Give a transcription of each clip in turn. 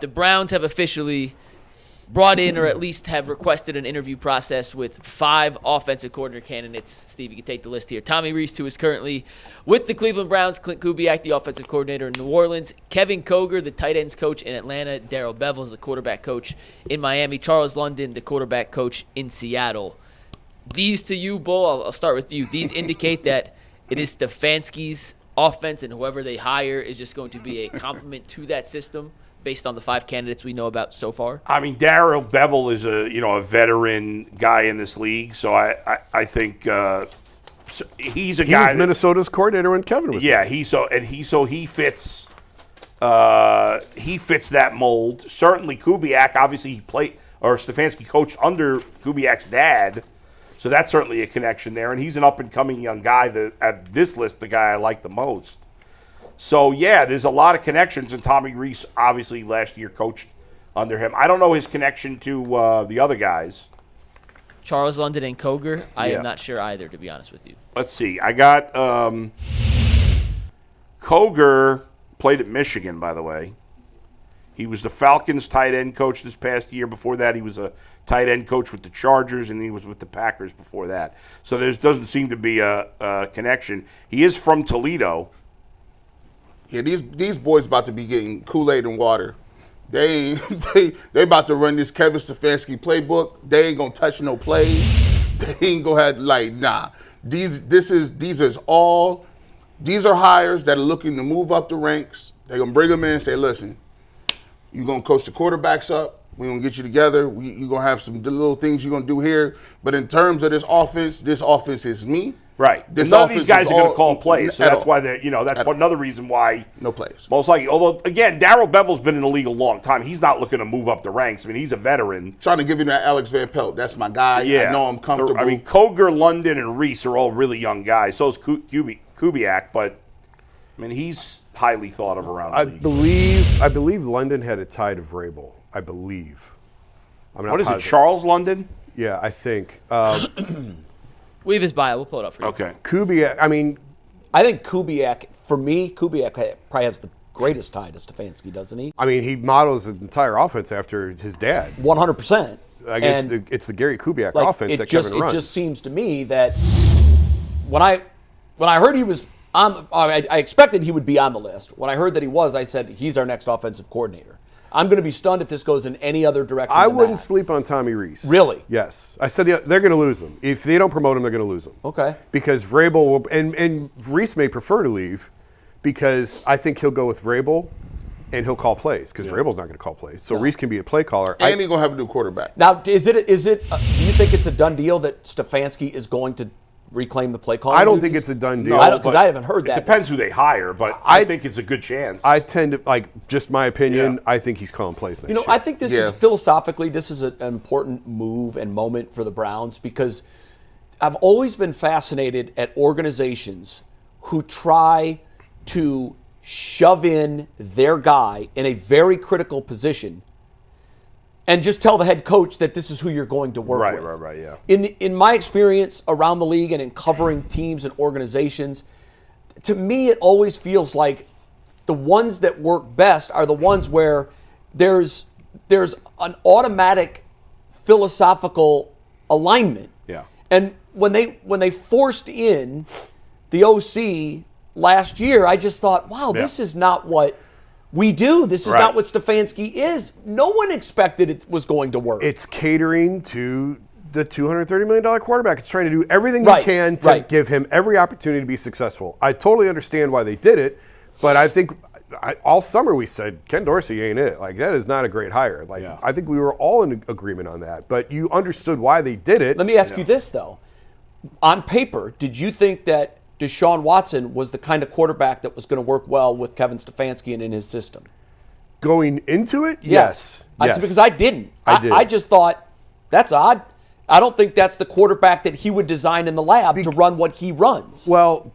the Browns have officially brought in, or at least have requested, an interview process with 5 offensive coordinator candidates. Steve, you can take the list here. Tommy Rees, who is currently with the Cleveland Browns. Clint Kubiak, the offensive coordinator in New Orleans. Kevin Koger, the tight ends coach in Atlanta. Darrell Bevels, the quarterback coach in Miami. Charles London, the quarterback coach in Seattle. These to you, Bull, I'll start with you. These indicate that it is Stefanski's offense, and whoever they hire is just going to be a complement to that system, based on the 5 candidates we know about so far? I mean, Darrell Bevel is a veteran guy in this league, so I think he's a guy. He was Minnesota's coordinator when Kevin was there. He fits that mold. Certainly, Kubiak, obviously he played, or Stefanski coached under Kubiak's dad, so that's certainly a connection there. And he's an up and coming young guy. At this list, the guy I like the most. So, yeah, there's a lot of connections, and Tommy Rees obviously last year coached under him. I don't know his connection to the other guys. Charles London and Koger, I am not sure either, to be honest with you. Let's see. I got Koger played at Michigan, by the way. He was the Falcons tight end coach this past year. Before that, he was a tight end coach with the Chargers, and he was with the Packers before that. So there doesn't seem to be a connection. He is from Toledo. Yeah, these boys about to be getting Kool-Aid and water. They about to run this Kevin Stefanski playbook. They ain't gonna touch no plays. They ain't gonna have nah. These are hires that are looking to move up the ranks. They're gonna bring them in and say, listen, you're gonna coach the quarterbacks up. We're gonna get you together. You're gonna have some little things you're gonna do here. But in terms of this offense is me. Right. None of these guys are going to call plays, so that's why they're, that's another reason why. No plays. Most likely. Although, again, Darrell Bevel's been in the league a long time. He's not looking to move up the ranks. I mean, he's a veteran. Trying to give you that Alex Van Pelt. That's my guy. Yeah. I know I'm comfortable. I mean, Koger, London, and Rees are all really young guys. So is Kubiak, but, I mean, he's highly thought of around the league. I believe London had a tie to Vrabel. I believe. What is it, Charles London? Yeah, I think. We have his bio. We'll pull it up for you. Okay. Kubiak, I think Kubiak, for me, Kubiak probably has the greatest tie to Stefanski, doesn't he? I mean, he models his entire offense after his dad. 100%. It's the Gary Kubiak offense that Kevin runs. It just seems to me that when I heard he was on, I expected he would be on the list. When I heard that he was, I said, he's our next offensive coordinator. I'm going to be stunned if this goes in any other direction. I wouldn't sleep on Tommy Rees. Really? Yes. I said they're going to lose him. If they don't promote him, they're going to lose him. Okay. Because Vrabel will, and Rees may prefer to leave because I think he'll go with Vrabel and he'll call plays because Vrabel's not going to call plays. So Rees can be a play caller. And he's going to have a new quarterback. Now, do you think it's a done deal that Stefanski is going to reclaim the play calling? I don't think it's a done deal. Because I haven't heard that. It depends who they hire, but I think it's a good chance. I tend to, just my opinion, I think he's calling plays next year. I think this is, philosophically, this is an important move and moment for the Browns because I've always been fascinated at organizations who try to shove in their guy in a very critical position and just tell the head coach that this is who you're going to work with. Right, yeah. In my experience around the league and in covering teams and organizations, to me it always feels like the ones that work best are the ones where there's an automatic philosophical alignment. Yeah. And when they forced in the OC last year, I just thought, wow, this is not what we do. This is not what Stefanski is. No one expected it was going to work. It's catering to the $230 million quarterback. It's trying to do everything you can to give him every opportunity to be successful. I totally understand why they did it, but I think all summer we said, Ken Dorsey ain't it. That is not a great hire. I think we were all in agreement on that, but you understood why they did it. Let me ask you this, though. On paper, did you think that Deshaun Watson was the kind of quarterback that was going to work well with Kevin Stefanski and in his system? Going into it, yes. Because I didn't. I just thought, that's odd. I don't think that's the quarterback that he would design in the lab to run what he runs. Well,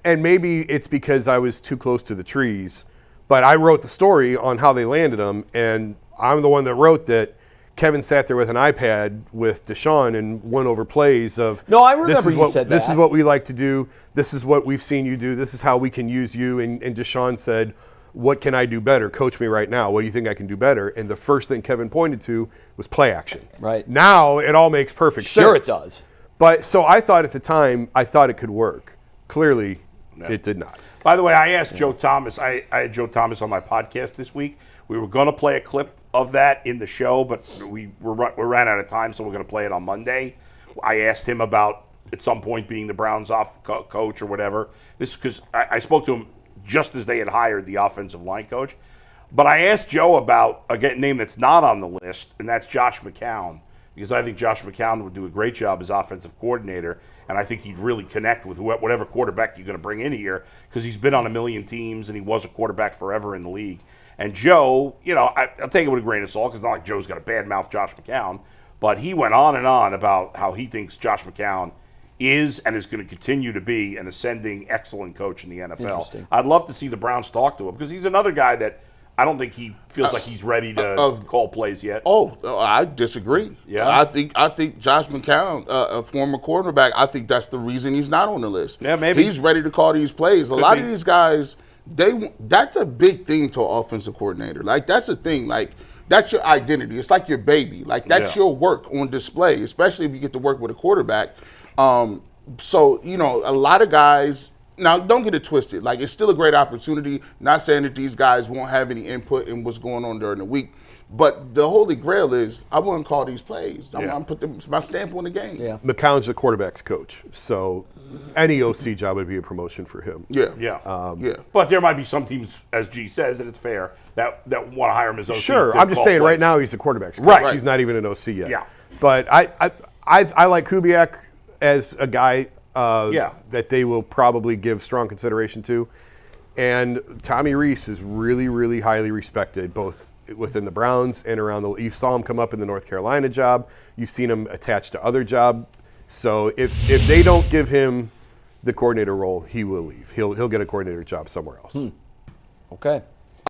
and maybe it's because I was too close to the trees, but I wrote the story on how they landed him, and I'm the one that wrote that Kevin sat there with an iPad with Deshaun and went over plays of. No, I remember you said that. This is what we like to do. This is what we've seen you do. This is how we can use you. And Deshaun said, what can I do better? Coach me right now. What do you think I can do better? And the first thing Kevin pointed to was play action. Right. Now it all makes perfect sense. Sure it does. But so I thought at the time, I thought it could work. Clearly, it did not. By the way, I asked Joe Thomas. I had Joe Thomas on my podcast this week. We were going to play a clip of that in the show, but we ran out of time, so we're going to play it on Monday. I asked him about at some point being the Browns coach or whatever. This because I spoke to him just as they had hired the offensive line coach. But I asked Joe about a name that's not on the list, and that's Josh McCown, because I think Josh McCown would do a great job as offensive coordinator, and I think he'd really connect with whatever quarterback you're going to bring in here, because he's been on a million teams and he was a quarterback forever in the league. And Joe, I'll take it with a grain of salt, because it's not like Joe's got a bad mouth Josh McCown, but he went on and on about how he thinks Josh McCown is and is going to continue to be an ascending, excellent coach in the NFL. I'd love to see the Browns talk to him, because he's another guy that I don't think he feels like he's ready to call plays yet. Oh, I disagree. Yeah, I think Josh McCown, a former quarterback, I think that's the reason he's not on the list. Yeah, maybe he's ready to call these plays. A lot of these guys, that's a big thing to an offensive coordinator. Like, that's a thing. Like, that's your identity. It's like your baby. Like, that's your work on display, especially if you get to work with a quarterback. So, a lot of guys. Now, don't get it twisted. Like, it's still a great opportunity. Not saying that these guys won't have any input in what's going on during the week. But the holy grail is I wouldn't call these plays. I'm going to put my stamp on the game. Yeah. McCown's the quarterback's coach. So any OC job would be a promotion for him. Yeah. But there might be some teams, as G says, and it's fair, that want to hire him as OC. Sure. I'm just saying right now he's the quarterback's coach. Right. He's not even an OC yet. Yeah. But I like Kubiak as a guy that they will probably give strong consideration to. And Tommy Rees is really, really highly respected, both within the Browns and around the – you saw him come up in the North Carolina job. You've seen him attached to other jobs. So if they don't give him the coordinator role, he will leave. He'll get a coordinator job somewhere else. Okay.